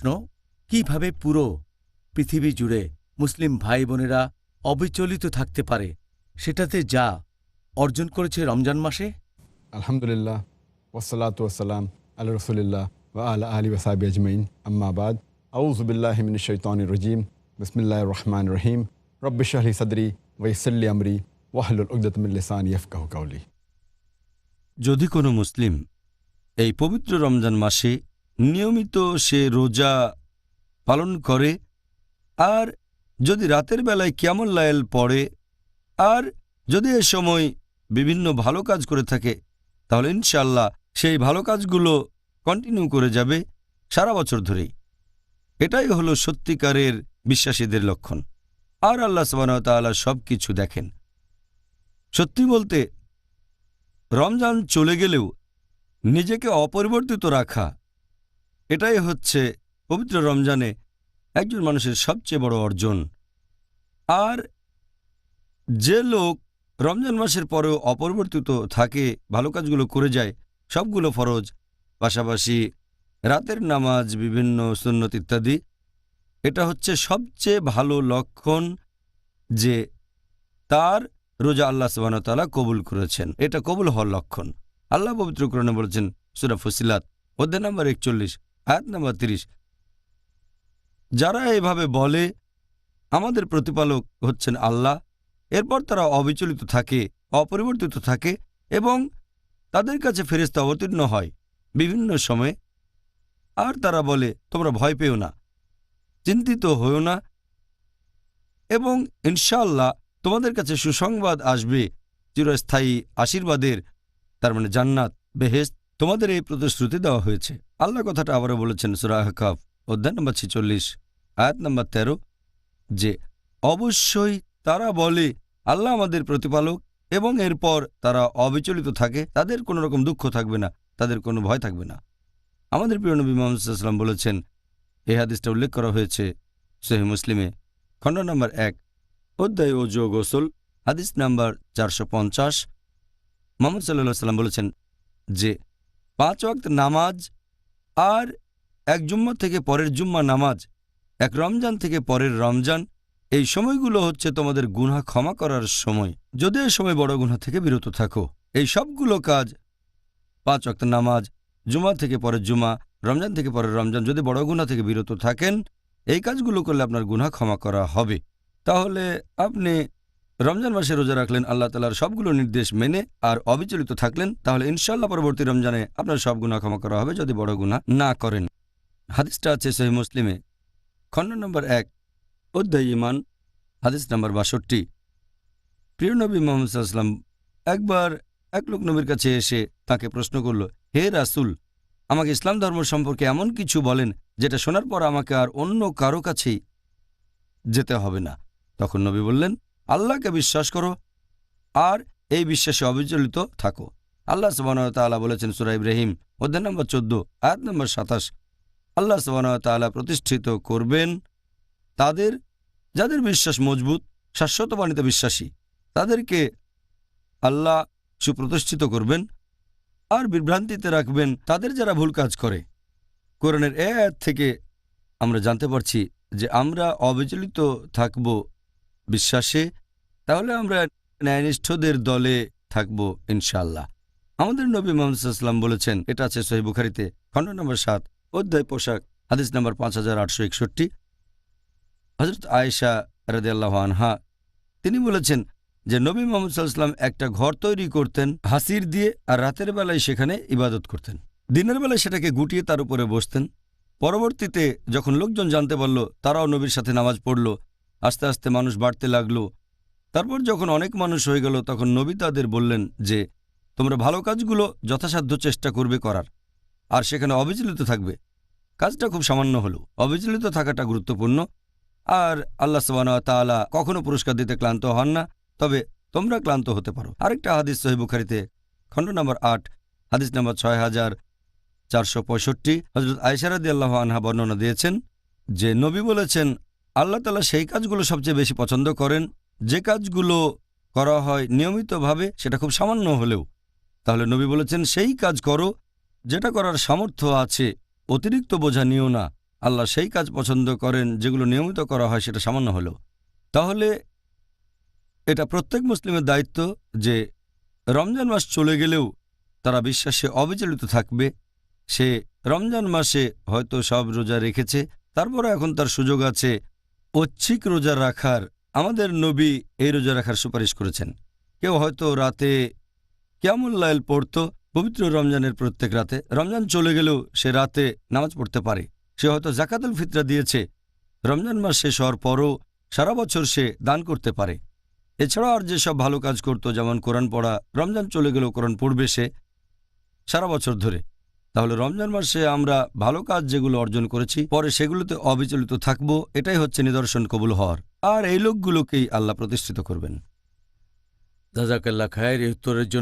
প্রশ্ন, কিভাবে পুরো পৃথিবী জুড়ে মুসলিম ভাই বোনেরা অবিচলিত থাকতে পারে সেটাতে যা অর্জন করেছে রমজান মাসে? আলহামদুলিল্লাহ ওয়াসসালাতু ওয়াসসালাম আলা রাসূলিল্লাহ ওয়া আলা আলিহি ওয়া সাহবিহি আজমাইন আম্মা বাদ আউযু বিল্লাহি মিনাশ শাইতানির রাজীম বিসমিল্লাহির রহমানির রহিম রব্বি ইশরাহ লি সাদরি ওয়া ইয়াসসির লি আমরি ওয়াহলুল উকদাতাম মিন লিসানি ইয়াফকাহু কাওলি। যদি কোনো মুসলিম এই পবিত্র রমজান মাসে নিয়মিত সে রোজা পালন করে আর যদি রাতের বেলায় কিয়ামুল লাইল পড়ে আর যদি এ সময় বিভিন্ন ভালো কাজ করে থাকে, তাহলে ইনশাআল্লাহ সেই ভালো কাজগুলো কন্টিনিউ করে যাবে সারা বছর ধরেই। এটাই হলো সত্যিকারের বিশ্বাসীদের লক্ষণ। আর আল্লাহ সুবহানাহু ওয়া তাআলা সব কিছু দেখেন। সত্যি বলতে রমজান চলে গেলেও নিজেকে অপরিবর্তিত রাখা, এটাই হচ্ছে পবিত্র রমজানে একজন মানুষের সবচেয়ে বড় অর্জন। আর যে লোক রমজান মাসের পরেও অপরিবর্তিত থাকে, ভালো কাজগুলো করে যায়, সবগুলো ফরজ, পাশাপাশি রাতের নামাজ, বিভিন্ন সুন্নত ইত্যাদি, এটা হচ্ছে সবচেয়ে ভালো লক্ষণ যে তার রোজা আল্লাহ সুবহানাহু ওয়া তাআলা কবুল করেছেন। এটা কবুল হওয়ার লক্ষণ। আল্লাহ পবিত্র কোরআনে বলেছেন সূরা ফুসিলাত অধ্যায় নম্বর 41 আয়াত নম্বর 30, যারা এভাবে বলে আমাদের প্রতিপালক হচ্ছেন আল্লাহ, এরপর তারা অবিচলিত থাকে, অপরিবর্তিত থাকে এবং তাদের কাছে ফেরেশতা অবতীর্ণ হয় বিভিন্ন সময়ে, আর তারা বলে তোমরা ভয় পেও না, চিন্তিত হও না, এবং ইনশাআল্লাহ তোমাদের কাছে সুসংবাদ আসবে চিরস্থায়ী আশীর্বাদের, তার মানে জান্নাত, বেহেশত, তোমাদের এই প্রতিশ্রুতি দেওয়া হয়েছে। আল্লাহ কথাটা আবারও বলেছেন সূরা আহকাফ অধ্যায় নম্বর 46 আয়াত নম্বর 13, যে অবশ্যই তারা বলে আল্লাহ আমাদের প্রতিপালক, এবং এরপর তারা অবিচলিত থাকে, তাদের কোনো রকম দুঃখ থাকবে না, তাদের কোনো ভয় থাকবে না। আমাদের প্রিয় নবী মুহাম্মদ সাল্লাল্লাহু আলাইহি ওয়াসাল্লাম বলেছেন, এই হাদিসটা উল্লেখ করা হয়েছে সহিহ মুসলিমে খণ্ড নম্বর 1 অধ্যায় ওযু ও গোসল হাদিস নাম্বার 450। মুহাম্মদ সাল্লাল্লাহু আলাইহি ওয়াসাল্লাম বলেছেন যে 5 ওয়াক্ত নামাজ আর এক জুম্মা থেকে পরের জুম্মা নামাজ, এক রমজান থেকে পরের রমজান, এই সময়গুলো হচ্ছে তোমাদের গুনাহ ক্ষমা করার সময়, যদি এই সময় বড় গুনাহ থেকে বিরত থাকো। এই সবগুলো কাজ, 5 ওয়াক্ত নামাজ, জুমা থেকে পরের জুমা, রমজান থেকে পরের রমজান, যদি বড় গুনাহ থেকে বিরত থাকেন, এই কাজগুলো করলে আপনার গুনাহ ক্ষমা করা হবে। তাহলে আপনি রমজান মাসে রোজা রাখলেন আল্লাহ তাআলার সবগুলো নির্দেশ মেনে আর অবিচলিত থাকলেন, তাহলে ইনশাআল্লাহ পরবর্তী রমজানে আপনার সব গুনাহ ক্ষমা করা হবে যদি বড় গুনাহ না করেন। হাদিসটা আছে সহিহ মুসলিমে খণ্ড নম্বর 1 অধ্যায় ঈমান হাদিস নাম্বার 62। প্রিয় নবী মুহাম্মদ সাল্লাল্লাহু আলাইহি ওয়াসাল্লাম একবার এক লোক নবীর কাছে এসে তাকে প্রশ্ন করল, হে রাসূল, আমাকে ইসলাম ধর্ম সম্পর্কে এমন কিছু বলেন যেটা শোনার পর আমাকে আর অন্য কারো কাছেই যেতে হবে না। তখন নবী বললেন, আল্লাহকে বিশ্বাস করো আর এই বিশ্বাসে অবিচলিত থাকো। আল্লাহ সুবহানাহু ওয়া তাআলা বলেছেন সূরা ইব্রাহিম অধ্যায় নম্বর 14 আয়াত নম্বর 27, আল্লাহ সুবহানাহু ওয়া তাআলা প্রতিষ্ঠিত করবেন তাদের যাদের বিশ্বাস মজবুত, শাশ্বত বাণীতে বিশ্বাসী, তাদেরকে আল্লাহ সুপ্রতিষ্ঠিত করবেন আর বিভ্রান্তিতে রাখবেন তাদের যারা ভুল কাজ করে। কোরআনের এই আয়াত থেকে আমরা জানতে পারছি যে আমরা অবিচলিত থাকব বিশ্বাসে, তাহলে আমরা ন্যায়নিষ্ঠদের দলে থাকব ইনশাআল্লাহ। আমাদের নবী মুহাম্মদ সাল্লাল্লাহু আলাইহি ওয়াসাল্লাম বলেছেন, এটা আছে সহিহ বুখারীতে খণ্ড নম্বর 7 অধ্যায় পোশাক হাদিস নম্বর 5861। হযরত আয়েশা রাদিয়াল্লাহু আনহা তিনি বলেছেন যে নবী মুহাম্মদ সাল্লাল্লাহু আলাইহি ওয়াসাল্লাম একটা ঘর তৈরি করতেন হাসির দিয়ে, আর রাতের বেলায় সেখানে ইবাদত করতেন, দিনের বেলায় সেটাকে গুটিয়ে তার উপরে বসতেন। পরবর্তীতে যখন লোকজন জানতে পারল, তারাও নবীর সাথে নামাজ পড়ল, আস্তে আস্তে মানুষ বাড়তে লাগলো। তারপর যখন অনেক মানুষ হয়ে গেল, তখন নবী তাদের বললেন যে তোমরা ভালো কাজগুলো যথাসাধ্য চেষ্টা করবে করার, আর সেখানে অবিচলিত থাকবে। কাজটা খুব সামান্য হলেও অবিচলিত থাকাটা গুরুত্বপূর্ণ। আর আল্লাহ সুবহানাহু ওয়া তাআলা কখনো পুরস্কার দিতে ক্লান্ত হন না, তবে তোমরা ক্লান্ত হতে পারো। আরেকটা হাদিস সহিহ বুখারীতে খণ্ড নম্বর 8 হাদিস নম্বর 6465, হযরত আয়েশা রাদিয়াল্লাহু আনহা বর্ণনা দিয়েছেন যে নবী বলেছেন, আল্লাহ তাআলা সেই কাজগুলো সবচেয়ে বেশি পছন্দ করেন যে কাজগুলো করা হয় নিয়মিতভাবে, সেটা খুব সামান্য হলেও। তাহলে নবী বলেছেন সেই কাজ করো যেটা করার সামর্থ্য আছে, অতিরিক্ত বোঝা নিও না, আল্লাহ সেই কাজ পছন্দ করেন যেগুলো নিয়মিত করা হয় সেটা সামান্য হলো। তাহলে এটা প্রত্যেক মুসলিমের দায়িত্ব যে রমজান মাস চলে গেলেও তারা বিশ্বাসে অবিচলিত থাকবে। সে রমজান মাসে হয়তো সব রোজা রেখেছে, তারপরে এখন তার সুযোগ আছে ঐচ্ছিক রোজা রাখার। আমাদের নবী এই রোজা রাখার সুপারিশ করেছেন। কেউ হয়তো রাতে কিয়ামুল লাইল পড়ত পবিত্র রমজানের প্রত্যেক রাতে, রমজান চলে গেলেও সে রাতে নামাজ পড়তে পারে। সে হয়তো জাকাতুল ফিতরা দিয়েছে, রমজান মাস শেষ হওয়ার পরও সারা বছর সে দান করতে পারে। এছাড়া আর যেসব ভালো কাজ করত, যেমন কোরআন পড়া, রমজান চলে গেলেও কোরআন পড়বে সে সারা বছর ধরে। তাহলে রমজান মাসে আমরা ভালো কাজ যেগুলো অর্জন করেছি পরে সেগুলোতে অবিচলিত থাকব, এটাই হচ্ছে নিদর্শন কবুল হওয়ার। আর এই লোকগুলোকেই আল্লাহ প্রতিষ্ঠিত করবেন। জাযাকাল্লাহ খায়ের। এই উত্তরের জন্য